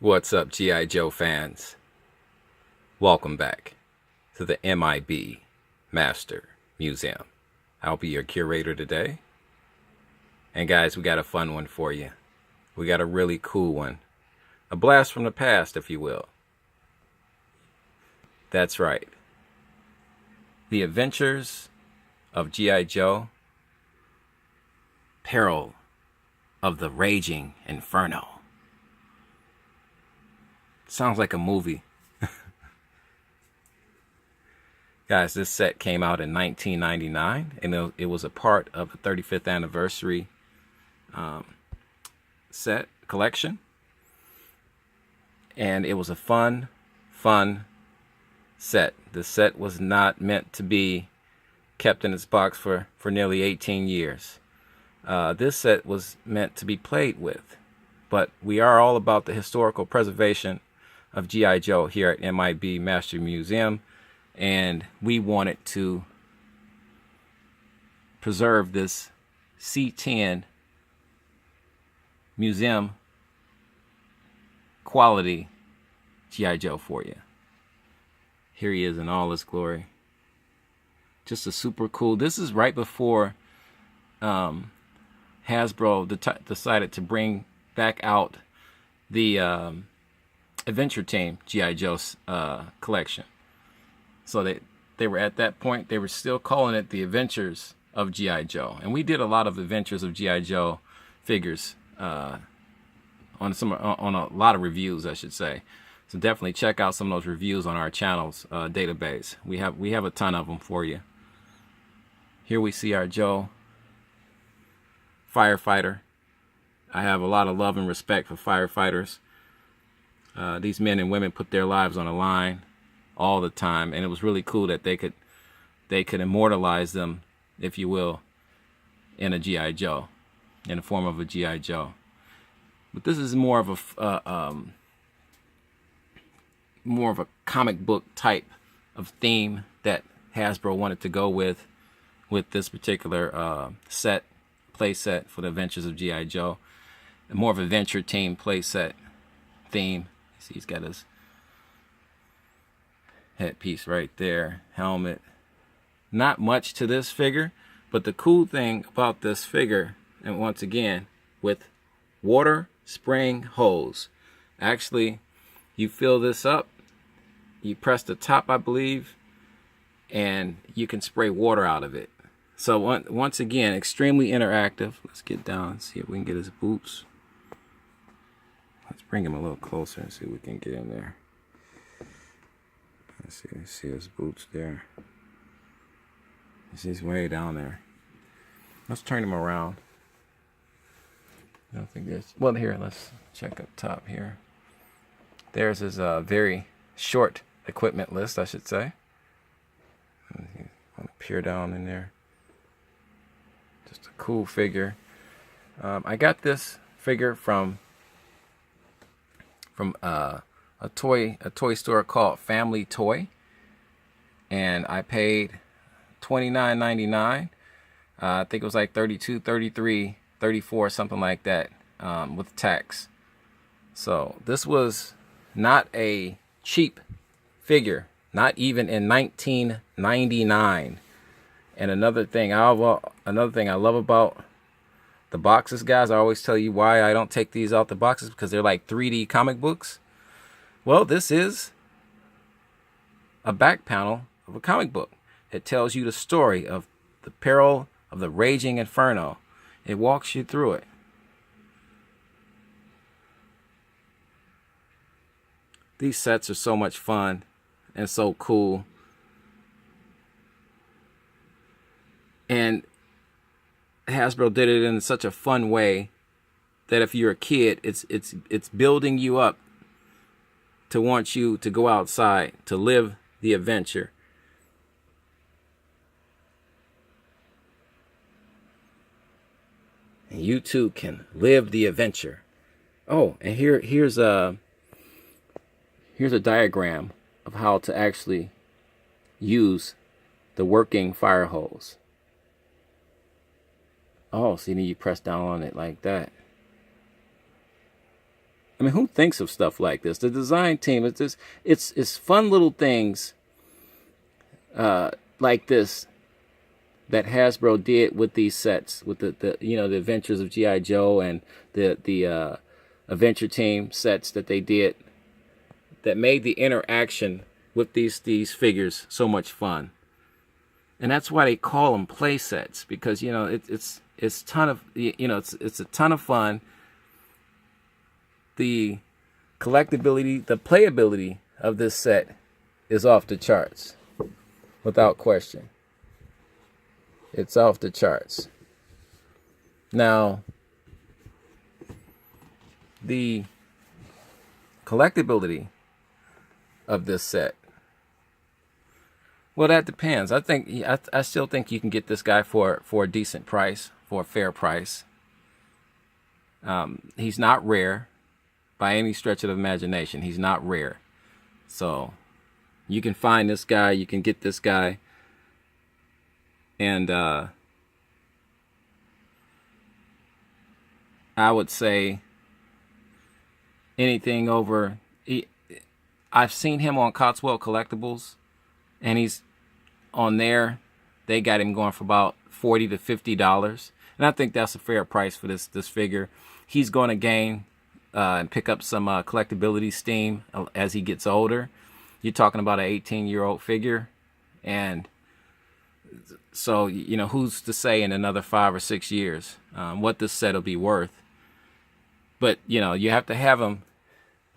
What's up, G.I. Joe fans? Welcome back to the M.I.B. Master Museum. I'll be your curator today. And guys, we got a fun one for you. We got a really cool one. A blast from the past, if you will. That's right. The Adventures of G.I. Joe Peril of the Raging Inferno. Sounds like a movie. Guys, this set came out in 1999, and it was a part of the 35th anniversary set collection. And it was a fun set. The set was not meant to be kept in its box for nearly 18 years. This set was meant to be played with. But we are all about the historical preservation of G.I. Joe here at M.I.B. Master Museum, and we wanted to preserve this C10 museum quality G.I. Joe for you. Here he is in all his glory. Just a super cool. This is right before Hasbro decided to bring back out the Adventure Team G.I. Joe's collection. So they were at that point, they were still calling it the Adventures of G.I. Joe. And we did a lot of Adventures of G.I. Joe figures on a lot of reviews, I should say. So definitely check out some of those reviews on our channel's database. We have a ton of them for you. Here we see our Joe firefighter. I have a lot of love and respect for firefighters. These men and women put their lives on the line all the time, and it was really cool that they could immortalize them, if you will, in a G.I. Joe, in the form of a G.I. Joe. But this is more of a comic book type of theme that Hasbro wanted to go with this particular play set for the Adventures of G.I. Joe. More of a Adventure Team play set theme. See, he's got his headpiece right there, helmet. Not much to this figure, but the cool thing about this figure, and once again, with water spraying hose. Actually, you fill this up, you press the top, I believe, and you can spray water out of it. So once again, extremely interactive. Let's get down and see if we can get his boots. Let's bring him a little closer and see if we can get in there. Let's see his boots there. He's way down there. Let's turn him around. I don't think there's... Well, here, let's check up top here. There's his very short equipment list, I should say. Want to peer down in there. Just a cool figure. I got this figure from a toy store called Family Toy, and I paid $29.99. I think it was like $32, $33, $34, something like that, with tax. So this was not a cheap figure, not even in 1999. And another thing I love about the boxes, guys, I always tell you why I don't take these out the boxes, because they're like 3D comic books. Well, this is a back panel of a comic book. It tells you the story of the peril of the Raging Inferno. It walks you through it. These sets are so much fun and so cool. And Hasbro did it in such a fun way that if you're a kid, it's building you up to want you to go outside to live the adventure. And you too can live the adventure. Oh, and here's a diagram of how to actually use the working fire hose. Oh, see, then you press down on it like that. I mean, who thinks of stuff like this? The design team, it's fun little things like this that Hasbro did with these sets, with the you know, the Adventures of G.I. Joe and the Adventure Team sets that they did, that made the interaction with these figures so much fun. And that's why they call them play sets, because, you know, it's ton of, you know, it's a ton of fun. The collectability, the playability of this set is off the charts, without question. It's off the charts. Now, the collectability of this set, well, that depends. I still think you can get this guy for a decent price, for a fair price. He's not rare by any stretch of the imagination. He's not rare. So you can find this guy, you can get this guy, and I would say anything over, I've seen him on Cotswold Collectibles, and he's on there, they got him going for about $40 to $50, and I think that's a fair price for this figure. He's going to gain and pick up some collectability steam as he gets older. You're talking about an 18-year-old figure, and so, you know, who's to say in another 5 or 6 years what this set will be worth? But, you know, you have to have him.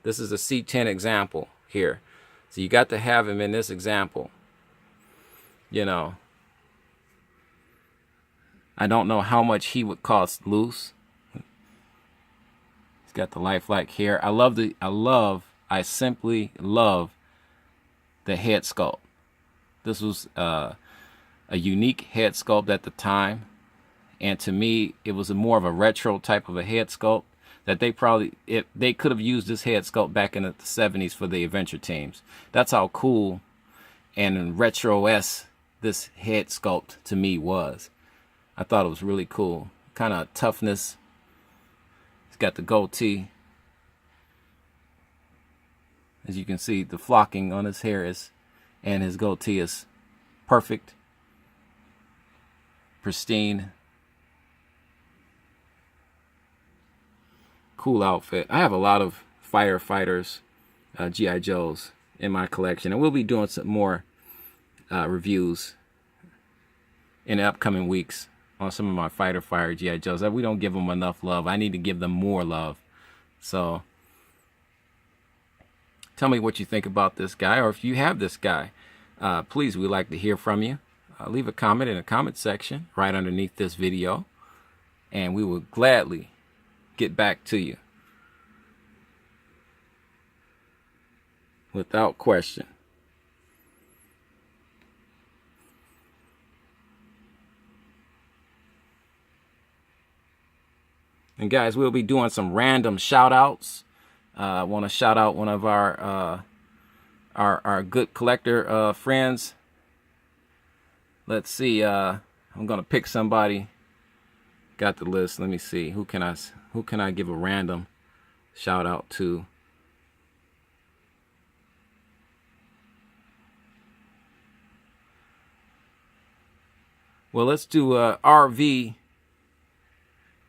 This is a C10 example here, so you got to have him in this example. You know, I don't know how much he would cost loose. He's got the lifelike hair. I simply love the head sculpt. This was a unique head sculpt at the time, and to me, it was more of a retro type of a head sculpt that they could have used this head sculpt back in the 70s for the adventure teams. That's how cool and retro-esque this head sculpt to me was. I thought it was really cool. Kind of toughness. He's got the goatee. As you can see, the flocking on his hair and his goatee is perfect, pristine. Cool outfit. I have a lot of firefighters, G.I. Joes in my collection, and we'll be doing some more reviews in the upcoming weeks on some of my fire G.I. Joes. We don't give them enough love. I need to give them more love. So tell me what you think about this guy, or if you have this guy. Please, we'd like to hear from you. Leave a comment in the comment section right underneath this video, and we will gladly get back to you. Without question. And guys, we'll be doing some random shout outs. I want to shout out one of our good collector friends. Let's see, I'm gonna pick somebody. Got the list. Let me see. Who can I give a random shout out to? Well, let's do RV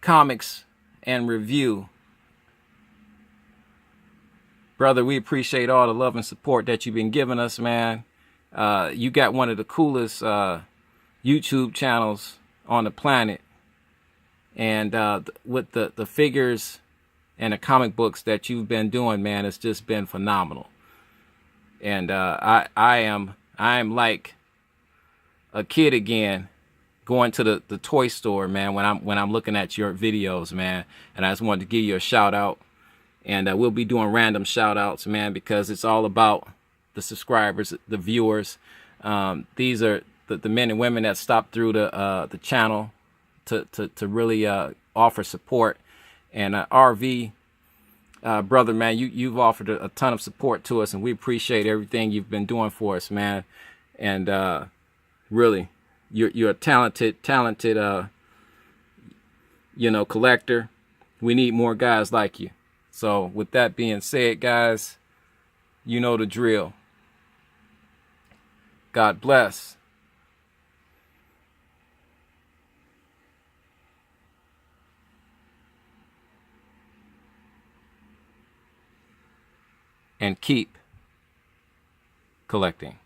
Comics and Review. Brother, we appreciate all the love and support that you've been giving us, man. You got one of the coolest YouTube channels on the planet. And with the figures and the comic books that you've been doing, man, it's just been phenomenal. And I am like a kid again, going to the toy store, man, when I'm looking at your videos, man. And I just wanted to give you a shout out. And we'll be doing random shout outs, man, because it's all about the subscribers, the viewers. These are the men and women that stopped through the channel to really offer support. And RV, brother, man, you've offered a ton of support to us, and we appreciate everything you've been doing for us, man. And really, you're a talented you know, collector. We need more guys like you. So with that being said, guys, you know the drill. God bless. And keep collecting.